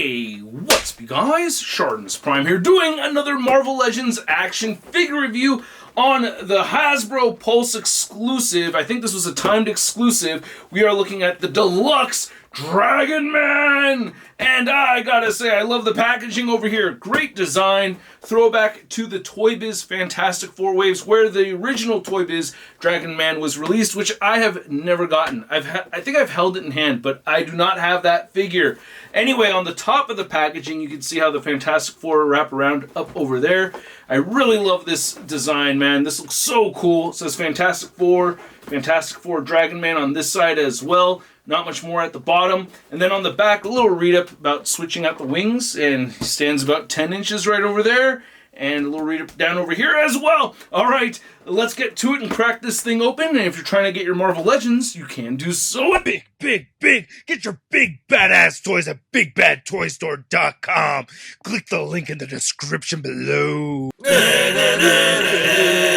Hey, what's up you guys? ShartimusPrime here doing another Marvel Legends action figure review on the Hasbro Pulse exclusive. I think this was a timed exclusive. We are looking at the Deluxe Dragon Man! And I gotta say, I love the packaging over here. Great design. Throwback to the Toy Biz Fantastic Four Waves, where the original Toy Biz Dragon Man was released, which I have never gotten. I think I've held it in hand, but I do not have that figure. Anyway, on the top of the packaging, you can see how the Fantastic Four wrap around up over there. I really love this design, man. This looks so cool. It says Fantastic Four Dragon Man on this side as well. Not much more at the bottom. And then on the back, a little read-up about switching out the wings. And he stands about 10 inches right over there. And a little read-up down over here as well. All right, let's get to it and crack this thing open. And if you're trying to get your Marvel Legends, you can do so. Big. Get your big badass toys at BigBadToyStore.com. Click the link in the description below.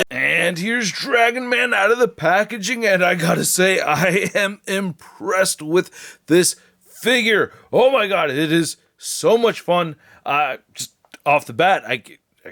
And here's Dragon Man out of the packaging, and I gotta say, I am impressed with this figure. Oh my god, it is so much fun. Just off the bat, I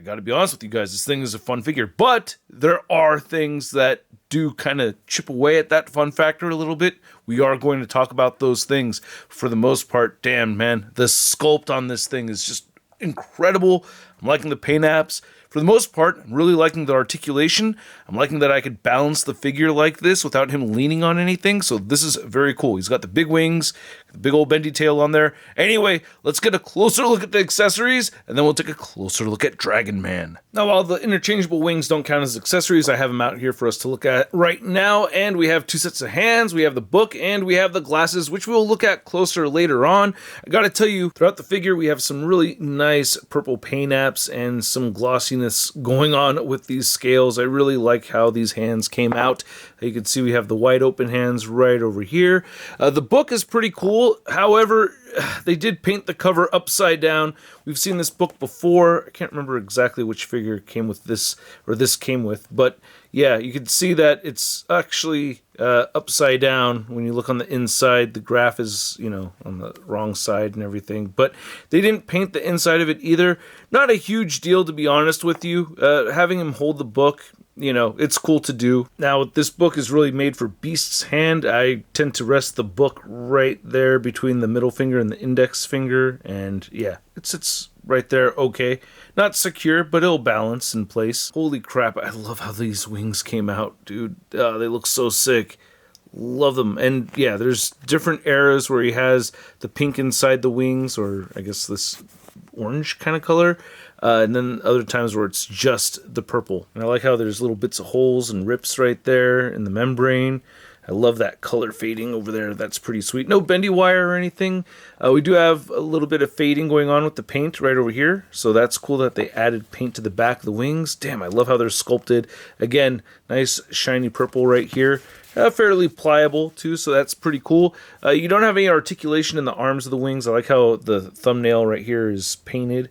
gotta be honest with you guys, this thing is a fun figure, but there are things that do kind of chip away at that fun factor a little bit. We are going to talk about those things. For the most part, damn man, the sculpt on this thing is just incredible. I'm liking the paint apps. For the most part, I'm really liking the articulation. I'm liking that I could balance the figure like this without him leaning on anything. So this is very cool. He's got the big wings, the big old bendy tail on there. Anyway, let's get a closer look at the accessories, and then we'll take a closer look at Dragon Man. Now, while the interchangeable wings don't count as accessories, I have them out here for us to look at right now. And we have two sets of hands, we have the book, and we have the glasses, which we'll look at closer later on. I gotta tell you, throughout the figure, we have some really nice purple paint apps and some glossiness going on with these scales. I really like how these hands came out. You can see we have the wide open hands right over here. The book is pretty cool. However, they did paint the cover upside down. We've seen this book before. I can't remember exactly which figure came with this, or this came with, but yeah, you can see that it's actually upside down. When you look on the inside, the graph is, you know, on the wrong side and everything, but they didn't paint the inside of it either. Not a huge deal, to be honest with you. Having him hold the book, you know, it's cool to do. Now, this book is really made for Beast's hand. I tend to rest the book right there between the middle finger and the index finger, and yeah, it sits right there okay. Not secure, but it'll balance in place. Holy crap, I love how these wings came out, dude. They look so sick. Love them. And yeah, there's different eras where he has the pink inside the wings, or I guess this orange kind of color. And then other times where it's just the purple. And I like how there's little bits of holes and rips right there in the membrane. I love that color fading over there. That's pretty sweet. No bendy wire or anything. We do have a little bit of fading going on with the paint right over here. So that's cool that they added paint to the back of the wings. Damn, I love how they're sculpted. Again, nice shiny purple right here. Fairly pliable too, so that's pretty cool. You don't have any articulation in the arms of the wings. I like how the thumbnail right here is painted.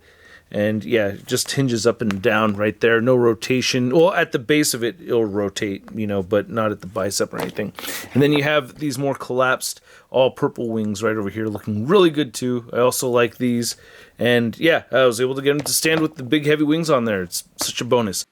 And yeah, it just hinges up and down right there. No rotation. Well, at the base of it, it'll rotate, you know, but not at the bicep or anything. And then you have these more collapsed, all purple wings right over here, looking really good too. I also like these. And yeah, I was able to get them to stand with the big heavy wings on there. It's such a bonus.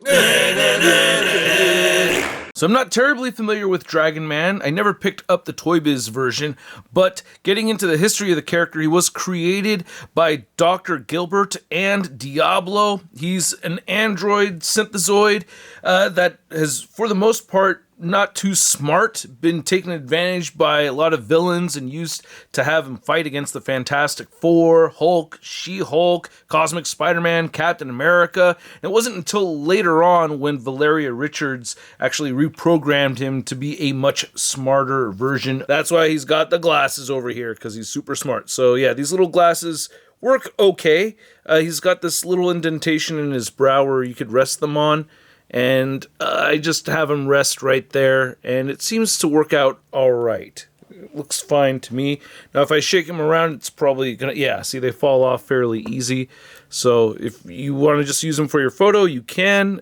So I'm not terribly familiar with Dragon Man. I never picked up the Toy Biz version, but getting into the history of the character, he was created by Dr. Gilbert and Diablo. He's an android synthezoid that has, for the most part, not too smart, been taken advantage by a lot of villains and used to have him fight against the Fantastic Four, Hulk, She-Hulk, Cosmic Spider-Man, Captain America. And it wasn't until later on when Valeria Richards actually reprogrammed him to be a much smarter version. That's why he's got the glasses over here, because he's super smart. So yeah, these little glasses work okay. He's got this little indentation in his brow where you could rest them on. And I just have him rest right there, and it seems to work out all right. It looks fine to me. Now, if I shake him around, it's probably gonna, yeah, see, they fall off fairly easy. So if you want to just use them for your photo, you can,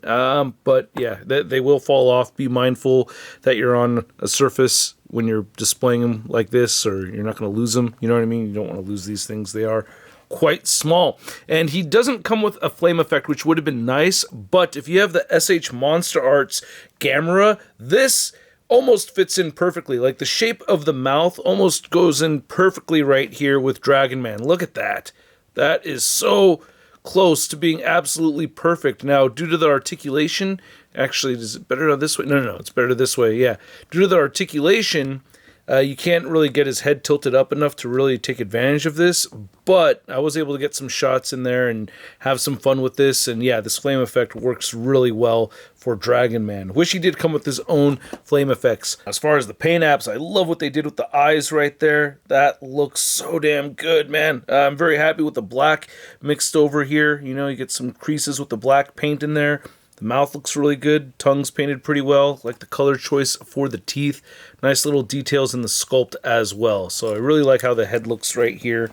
but yeah, they will fall off. Be mindful that you're on a surface when you're displaying them like this, or you're not going to lose them. You know what I mean? You don't want to lose these things. They are quite small. And he doesn't come with a flame effect, which would have been nice, but if you have the SH Monster Arts Gamera, this almost fits in perfectly. Like the shape of the mouth almost goes in perfectly right here with Dragon Man. Look at that. That is so close to being absolutely perfect. Now, due to the articulation, actually, is it better this way? No, it's better this way, yeah. Due to the articulation, you can't really get his head tilted up enough to really take advantage of this, but I was able to get some shots in there and have some fun with this, and yeah, this flame effect works really well for Dragon Man. Wish he did come with his own flame effects. As far as the paint apps, I love what they did with the eyes right there. That looks so damn good, man. I'm very happy with the black mixed over here. You know, you get some creases with the black paint in there. The mouth looks really good. Tongue's painted pretty well. Like the color choice for the teeth. Nice little details in the sculpt as well. So I really like how the head looks right here.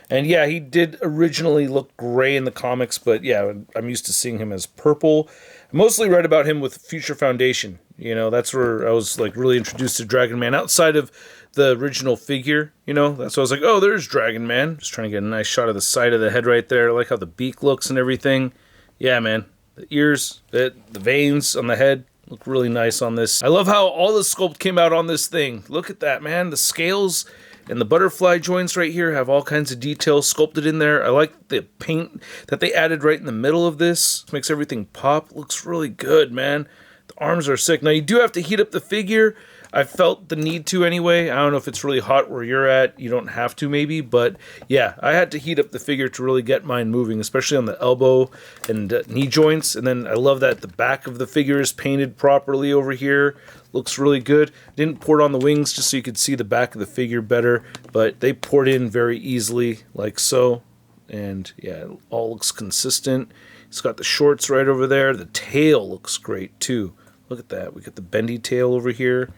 And yeah, he did originally look gray in the comics, but yeah, I'm used to seeing him as purple. I mostly read about him with Future Foundation. You know, that's where I was like really introduced to Dragon Man outside of the original figure. You know, that's why I was like, oh, there's Dragon Man. Just trying to get a nice shot of the side of the head right there. I like how the beak looks and everything. Yeah, man. The ears, the veins on the head look really nice on this. I love how all the sculpt came out on this thing. Look at that, man. The scales and the butterfly joints right here have all kinds of details sculpted in there. I like the paint that they added right in the middle of this. Makes everything pop. Looks really good, man. The arms are sick. Now, you do have to heat up the figure. I felt the need to anyway. I don't know if it's really hot where you're at. You don't have to maybe, but yeah, I had to heat up the figure to really get mine moving, especially on the elbow and knee joints. And then I love that the back of the figure is painted properly over here. Looks really good. Didn't pour it on the wings just so you could see the back of the figure better, but they poured in very easily like so. And yeah, it all looks consistent. It's got the shorts right over there. The tail looks great too. Look at that. We got the bendy tail over here.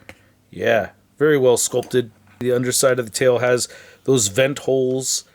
Yeah, very well sculpted. The underside of the tail has those vent holes,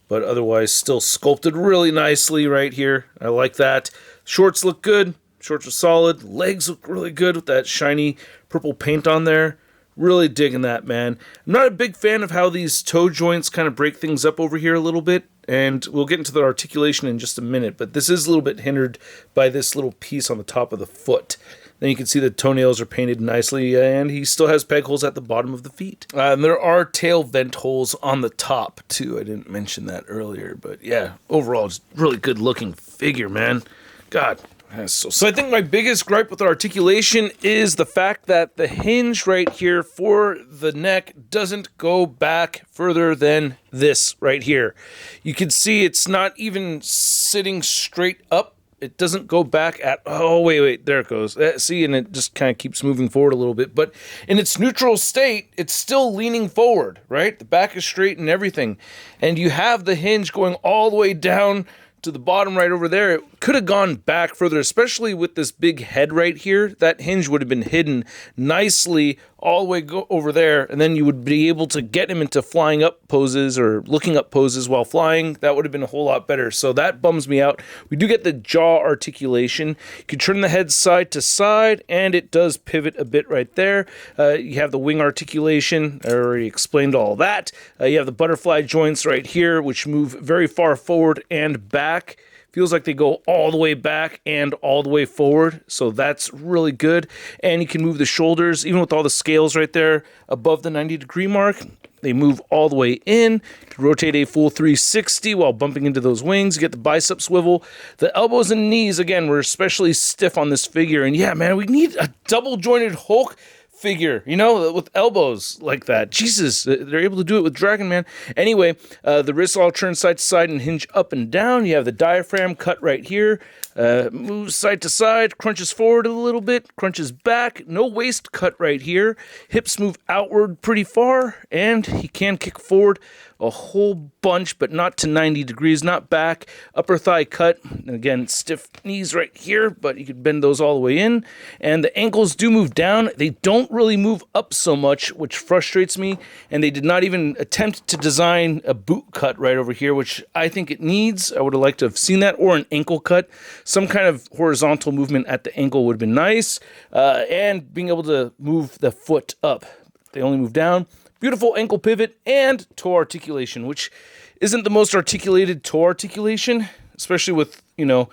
but otherwise still sculpted really nicely right here. I like that. Shorts look good. Shorts are solid. Legs look really good with that shiny purple paint on there. Really digging that, man. I'm not a big fan of how these toe joints kind of break things up over here a little bit, and we'll get into the articulation in just a minute, but this is a little bit hindered by this little piece on the top of the foot. Then you can see the toenails are painted nicely, and he still has peg holes at the bottom of the feet. And there are tail vent holes on the top, too. I didn't mention that earlier, but yeah, overall, it's really good looking figure, man. God. So I think my biggest gripe with the articulation is the fact that the hinge right here for the neck doesn't go back further than this right here. You can see it's not even sitting straight up. It doesn't go back at, oh, wait, there it goes. See, and it just kind of keeps moving forward a little bit. But in its neutral state, it's still leaning forward, right? The back is straight and everything. And you have the hinge going all the way down to the bottom right over there. It could have gone back further, especially with this big head right here. That hinge would have been hidden nicely all the way over there, and then you would be able to get him into flying up poses or looking up poses while flying. That would have been a whole lot better. So that bums me out. We do get the jaw articulation. You can turn the head side to side, and it does pivot a bit right there. You have the wing articulation. I already explained all that. You have the butterfly joints right here, which move very far forward and back. Feels like they go all the way back and all the way forward, so that's really good. And you can move the shoulders, even with all the scales right there above the 90-degree mark. They move all the way in. You can rotate a full 360 while bumping into those wings. You get the bicep swivel. The elbows and knees, again, were especially stiff on this figure. And yeah, man, we need a double-jointed Hulk figure, you know, with elbows like that. Jesus, they're able to do it with Dragon Man. Anyway, the wrists all turn side to side and hinge up and down. You have the diaphragm cut right here. Moves side to side, crunches forward a little bit, crunches back. No waist cut right here. Hips move outward pretty far, and he can kick forward a whole bunch, but not to 90 degrees, not back. Upper thigh cut. And again, stiff knees right here, but you could bend those all the way in. And the ankles do move down. They don't really move up so much, which frustrates me. And they did not even attempt to design a boot cut right over here, which I think it needs. I would have liked to have seen that, or an ankle cut. Some kind of horizontal movement at the ankle would have been nice. And being able to move the foot up. They only move down. beautiful ankle pivot, and toe articulation, which isn't the most articulated toe articulation, especially with, you know,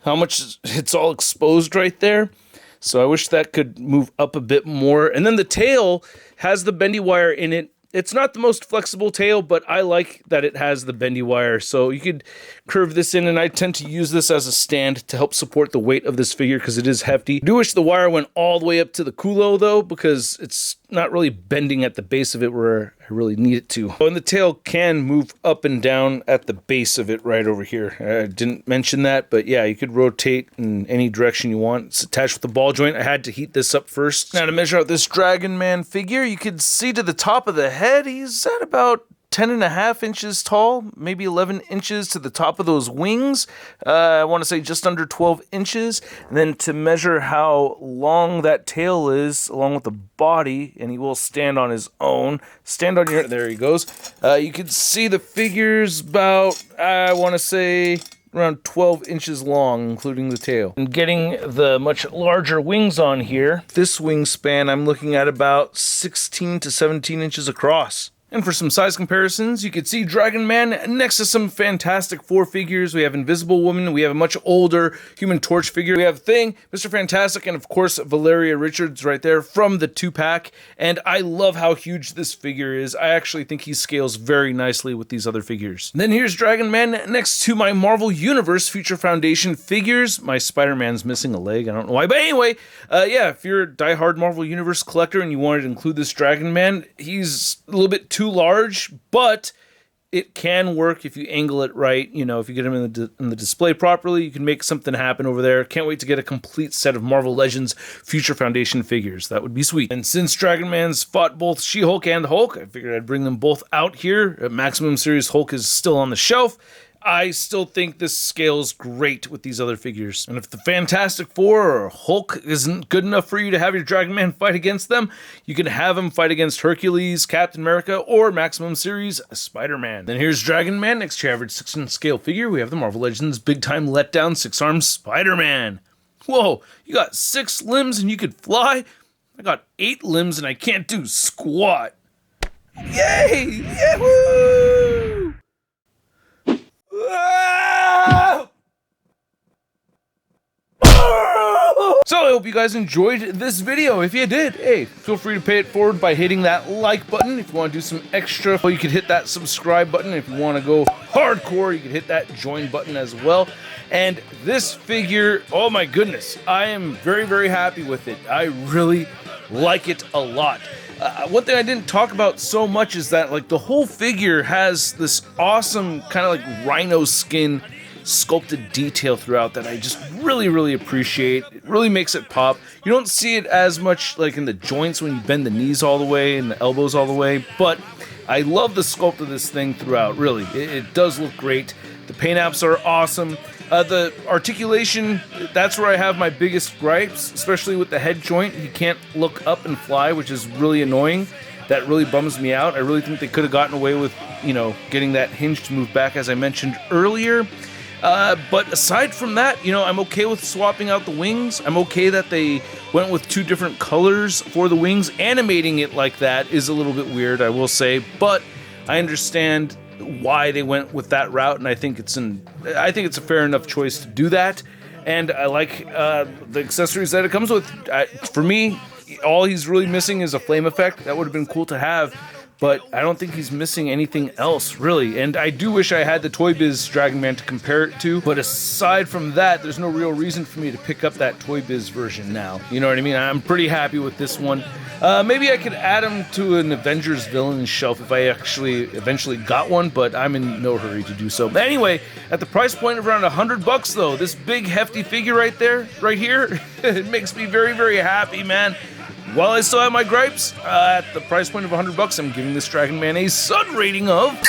how much it's all exposed right there. So I wish that could move up a bit more. And then the tail has the bendy wire in it. It's not the most flexible tail, but I like that it has the bendy wire. So you could curve this in, and I tend to use this as a stand to help support the weight of this figure because it is hefty. I do wish the wire went all the way up to the culo though, because it's not really bending at the base of it where I really need it to. Oh, and the tail can move up and down at the base of it right over here. I didn't mention that, but yeah, you could rotate in any direction you want. It's attached with the ball joint. I had to heat this up first. Now to measure out this Dragon Man figure, you could see to the top of the head, he's at about 10.5 inches tall, maybe 11 inches to the top of those wings. I want to say just under 12 inches. And then to measure how long that tail is, along with the body, and he will stand on his own. Stand on your, there he goes. You can see the figure's about, I want to say, around 12 inches long, including the tail. And getting the much larger wings on here, this wingspan I'm looking at about 16 to 17 inches across. And for some size comparisons, you can see Dragon Man next to some Fantastic Four figures. We have Invisible Woman, we have a much older Human Torch figure, we have Thing, Mr. Fantastic, and of course Valeria Richards right there from the 2-pack. And I love how huge this figure is. I actually think he scales very nicely with these other figures. And then here's Dragon Man next to my Marvel Universe Future Foundation figures. My Spider-Man's missing a leg, I don't know why, but anyway, yeah, if you're a diehard Marvel Universe collector and you wanted to include this Dragon Man, he's a little bit too large, but it can work if you angle it right. You know, if you get him in the display properly, you can make something happen over there. Can't wait to get a complete set of Marvel Legends Future Foundation figures. That would be sweet. And since Dragon Man's fought both She-Hulk and Hulk, I figured I'd bring them both out here. Maximum Series Hulk is still on the shelf. I still think this scales great with these other figures. And if the Fantastic Four or Hulk isn't good enough for you to have your Dragon Man fight against them, you can have him fight against Hercules, Captain America, or Maximum Series Spider-Man. Then here's Dragon Man. Next to your average 6-inch scale figure, we have the Marvel Legends Big Time Letdown 6-armed Spider-Man. Whoa, you got 6 limbs and you could fly? I got 8 limbs and I can't do squat. Yay! Yahoo! So I hope you guys enjoyed this video. If you did, hey, feel free to pay it forward by hitting that like button. If you want to do some extra, you could hit that subscribe button. If you want to go hardcore, you could hit that join button as well. And this figure, oh my goodness, I am very, very happy with it. I really like it a lot. One thing I didn't talk about so much is that like the whole figure has this awesome kind of like rhino skin sculpted detail throughout that I just really, really appreciate. It really makes it pop. You don't see it as much like in the joints when you bend the knees all the way and the elbows all the way, but I love the sculpt of this thing throughout, really. It does look great. The paint apps are awesome. The articulation, that's where I have my biggest gripes, especially with the head joint. You can't look up and fly, which is really annoying. That really bums me out. I really think they could have gotten away with, you know, getting that hinge to move back, as I mentioned earlier. But aside from that, you know, I'm okay with swapping out the wings. I'm okay that they went with 2 different colors for the wings. Animating it like that is a little bit weird, I will say, but I understand why they went with that route, and I think it's a fair enough choice to do that. And I like the accessories that it comes with. For me, all he's really missing is a flame effect. That would have been cool to have, but I don't think he's missing anything else, really. And I do wish I had the Toy Biz Dragon Man to compare it to, but aside from that, there's no real reason for me to pick up that Toy Biz version now. You know what I mean? I'm pretty happy with this one. Maybe I could add him to an Avengers villain shelf if I actually eventually got one, but I'm in no hurry to do so. But anyway, at the price point of around $100 though, this big hefty figure right there, right here, it makes me very, very happy, man. While I still have my gripes, at the price point of $100, I'm giving this Dragon Man a Sun rating of...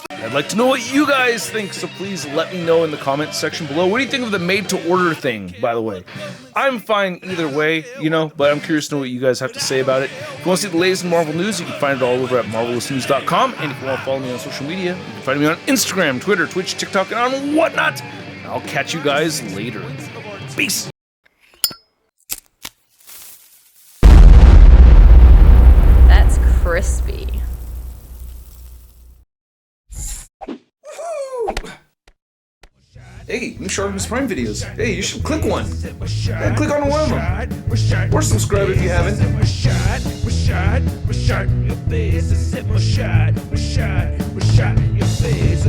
I'd like to know what you guys think, so please let me know in the comments section below. What do you think of the made-to-order thing, by the way? I'm fine either way, you know, but I'm curious to know what you guys have to say about it. If you want to see the latest in Marvel news, you can find it all over at marvelousnews.com. And if you want to follow me on social media, you can find me on Instagram, Twitter, Twitch, TikTok, and on whatnot. I'll catch you guys later. Peace. Hey, new ShartimusPrime videos. Hey, you should click one. Yeah, click on one of them. Or subscribe if you haven't. Your face,